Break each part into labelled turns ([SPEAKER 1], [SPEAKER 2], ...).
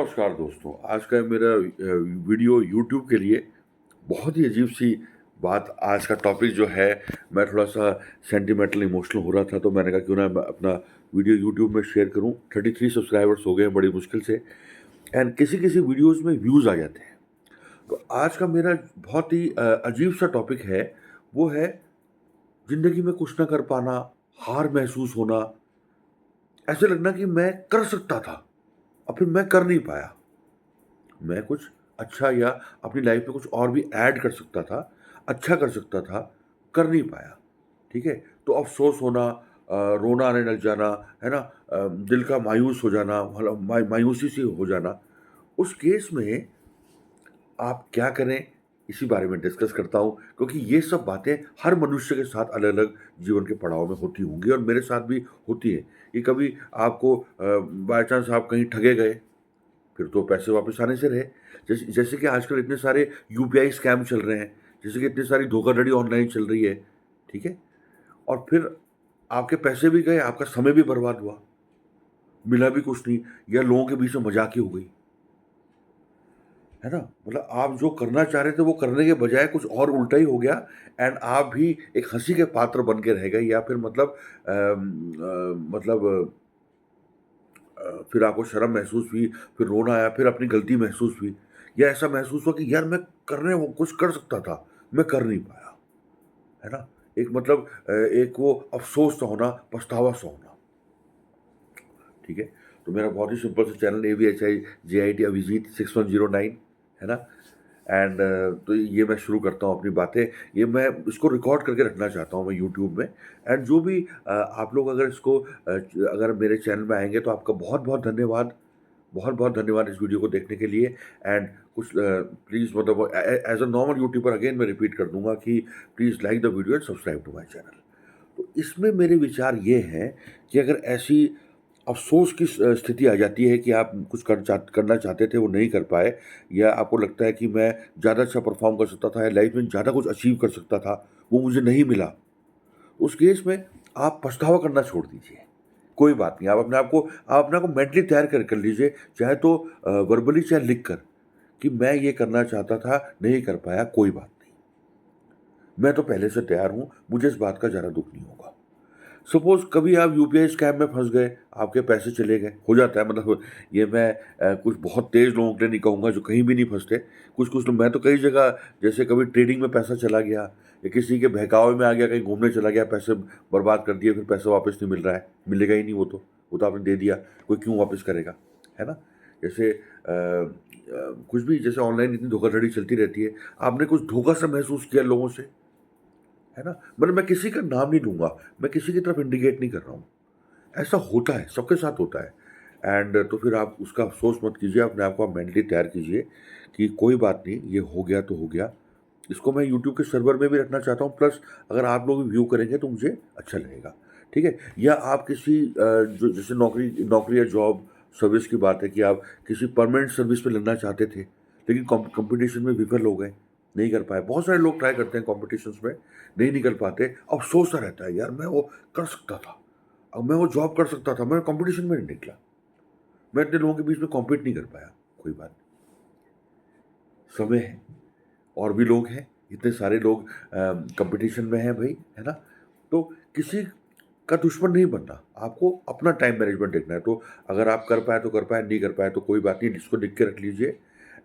[SPEAKER 1] नमस्कार दोस्तों, आज का मेरा वीडियो यूट्यूब के लिए बहुत ही अजीब सी बात। आज का टॉपिक जो है, मैं थोड़ा सा सेंटिमेंटल इमोशनल हो रहा था, तो मैंने कहा क्यों ना मैं अपना वीडियो यूट्यूब में शेयर करूं। 33 सब्सक्राइबर्स हो गए हैं बड़ी मुश्किल से, एंड किसी किसी वीडियोस में व्यूज़ आ जाते हैं। तो आज का मेरा बहुत ही अजीब सा टॉपिक है, वो है ज़िंदगी में कुछ ना कर पाना, हार महसूस होना, ऐसे लगना कि मैं कर सकता था और फिर मैं कर नहीं पाया। मैं कुछ अच्छा या अपनी लाइफ में कुछ और भी ऐड कर सकता था, अच्छा कर सकता था, कर नहीं पाया, ठीक है? तो अफ़सोस होना, रोना आने लग जाना, है ना? दिल का मायूस हो जाना, मतलब मायूसी सी हो जाना। उस केस में आप क्या करें, इसी बारे में डिस्कस करता हूँ, क्योंकि ये सब बातें हर मनुष्य के साथ अलग-अलग जीवन के पड़ाव में होती होंगी और मेरे साथ भी होती हैं। कि कभी आपको बाय चांस आप कहीं ठगे गए, फिर तो पैसे वापस आने से रहे। जैसे जैसे कि आजकल इतने सारे यूपीआई स्कैम चल रहे हैं, जैसे कि इतनी सारी धोखाधड़ी ऑनलाइन चल रही है, ठीक है? और फिर आपके पैसे भी गए, आपका समय भी बर्बाद हुआ, मिला भी कुछ नहीं, या लोगों के बीच में मज़ाक ही हो गई, है ना? मतलब आप जो करना चाह रहे थे वो करने के बजाय कुछ और उल्टा ही हो गया, एंड आप भी एक हँसी के पात्र बन के रह गए, या फिर मतलब फिर आपको शर्म महसूस हुई, फिर रोना आया, फिर अपनी गलती महसूस हुई, या ऐसा महसूस हुआ कि यार मैं करने वो कुछ कर सकता था, मैं कर नहीं पाया, है ना? एक मतलब एक वो अफ़सोस सा होना, पछतावा सा होना, ठीक है? तो मेरा बहुत ही सिंपल सा चैनल AVHI JIT अभिजीत 6109, है ना? एंड तो ये मैं शुरू करता हूँ अपनी बातें। ये मैं इसको रिकॉर्ड करके रखना चाहता हूँ मैं यूट्यूब में, एंड जो भी आप लोग अगर इसको अगर मेरे चैनल में आएँगे तो आपका बहुत-बहुत धन्यवाद। बहुत-बहुत धन्यवाद इस वीडियो को देखने के लिए, एंड कुछ प्लीज़ मतलब as a normal YouTuber again मैं रिपीट कर दूँगा कि please like the video and subscribe to my channel. तो इसमें मेरे विचार ये हैं कि अगर ऐसी अफ़सोस की स्थिति आ जाती है कि आप कुछ करना चाहते थे, वो नहीं कर पाए, या आपको लगता है कि मैं ज़्यादा अच्छा परफ़ॉर्म कर सकता था या लाइफ़ में ज़्यादा कुछ अचीव कर सकता था, वो मुझे नहीं मिला। उस केस में आप पछतावा करना छोड़ दीजिए। कोई बात नहीं, आप अपने आप को मेंटली तैयार कर लीजिए, चाहे तो वर्बली चाहे लिख कर, कि मैं ये करना चाहता था, नहीं कर पाया, कोई बात नहीं। मैं तो पहले से तैयार हूँ, मुझे इस बात का ज़रा दुःख नहीं होगा। सपोज़ कभी आप यूपीआई स्कैम में फँस गए, आपके पैसे चले गए, हो जाता है, मतलब ये मैं कुछ बहुत तेज़ लोगों के लिए नहीं कहूँगा जो कहीं भी नहीं फँसते। कुछ-कुछ लोग, मैं तो कई जगह, जैसे कभी ट्रेडिंग में पैसा चला गया, या किसी के बहकावे में आ गया, कहीं घूमने चला गया, पैसे बर्बाद कर दिए, फिर पैसा वापस नहीं मिल रहा है, मिलेगा ही नहीं वो तो आपने दे दिया, कोई क्यों वापस करेगा, है ना? जैसे कुछ भी, जैसे ऑनलाइन इतनी धोखाधड़ी चलती रहती है, आपने कुछ धोखा सा महसूस किया लोगों से, है ना? मतलब मैं किसी का नाम नहीं लूँगा, मैं किसी की तरफ इंडिकेट नहीं कर रहा हूँ। ऐसा होता है, सबके साथ होता है, एंड तो फिर आप उसका अफ़सोस मत कीजिए, अपने आप को आप मेंटली तैयार कीजिए कि कोई बात नहीं, ये हो गया तो हो गया। इसको मैं यूट्यूब के सर्वर में भी रखना चाहता हूँ, प्लस अगर आप लोग व्यू करेंगे तो मुझे अच्छा लगेगा, ठीक है? या आप किसी जो जैसे नौकरी नौकरी या जॉब सर्विस की बात है कि आप किसी परमानेंट सर्विस में लगना चाहते थे, लेकिन कॉम्पिटिशन में विफल हो गए, नहीं कर पाए। बहुत सारे लोग ट्राई करते हैं कॉम्पिटिशन्स में, नहीं निकल पाते, अफ़सोस सा रहता है, यार मैं वो कर सकता था। अब मैं वो जॉब कर सकता था, मैं कॉम्पिटिशन में नहीं निकला। मैं इतने लोगों के बीच में कॉम्पीट नहीं कर पाया। कोई बात नहीं, समय है, और भी लोग हैं, इतने सारे लोग कॉम्पिटिशन में हैं भई, है ना? तो किसी का दुश्मन नहीं बनना, आपको अपना टाइम मैनेजमेंट देखना है। तो अगर आप कर पाए तो कर पाए, नहीं कर पाए तो कोई बात नहीं, इसको लिख के रख लीजिए,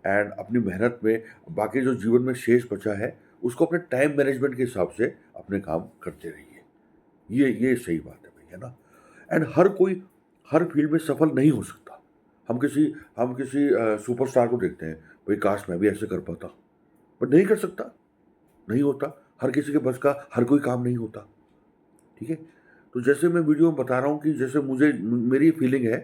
[SPEAKER 1] एंड अपनी मेहनत में बाकी जो जीवन में शेष बचा है, उसको अपने टाइम मैनेजमेंट के हिसाब से अपने काम करते रहिए। ये सही बात है भई, है ना? एंड हर कोई हर फ़ील्ड में सफल नहीं हो सकता। हम किसी सुपरस्टार को देखते हैं, भई काश मैं भी ऐसे कर पाता, बट नहीं कर सकता, नहीं होता। हर किसी के बस का हर कोई काम नहीं होता, ठीक है? तो जैसे मैं वीडियो में बता रहा हूँ कि जैसे मेरी फीलिंग है,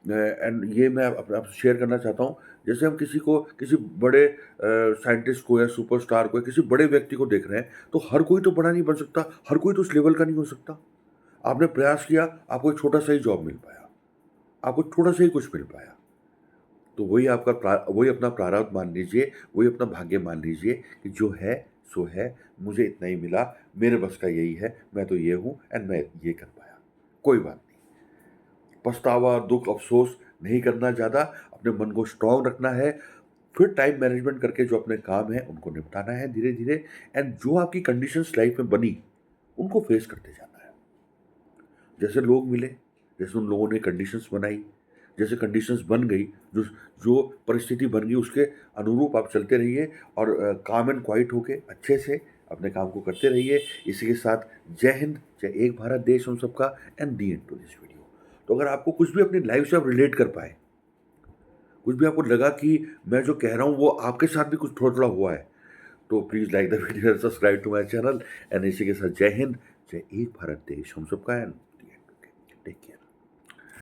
[SPEAKER 1] एंड ये मैं आपसे शेयर करना चाहता हूँ। जैसे हम किसी बड़े साइंटिस्ट को या सुपरस्टार को या किसी बड़े व्यक्ति को देख रहे हैं, तो हर कोई तो बड़ा नहीं बन सकता, हर कोई तो उस लेवल का नहीं हो सकता। आपने प्रयास किया, आपको एक छोटा-सा ही जॉब मिल पाया, आपको थोड़ा-सा ही कुछ मिल पाया। तो वही अपना प्रारब्ध मान लीजिए, वही अपना भाग्य मान लीजिए कि जो है सो है, मुझे इतना ही मिला, मेरे बस का यही है, मैं तो ये हूँ एंड मैं ये कर पाया। कोई बात नहीं। पछतावा, दुःख, अफ़सोस नहीं करना ज़्यादा, अपने मन को स्ट्रॉन्ग रखना है, फिर टाइम मैनेजमेंट करके जो अपने काम हैं, उनको निपटाना है धीरे-धीरे एंड जो आपकी कंडीशंस लाइफ में बनी, उनको फेस करते जाना है। जैसे लोग मिले, जैसे उन लोगों ने कंडीशंस बनाई, जैसे कंडीशंस बन गई, जो जो परिस्थिति बन गई उसके अनुरूप आप चलते रहिए और काम एंड क्वाइट होके अच्छे से अपने काम को करते रहिए। इसी के साथ जय हिंद, जय एक भारत देश हम सबका and the end to this video. तो अगर आपको कुछ भी अपनी लाइफ से आप रिलेट कर पाए, कुछ भी आपको लगा कि मैं जो कह रहा हूँ वो आपके साथ भी कुछ थोड़ा-थोड़ा हुआ है, तो please like the video and subscribe to my channel and इसी के साथ जय हिंद, जय एक भारत देश हम सबका एंड टेक केयर।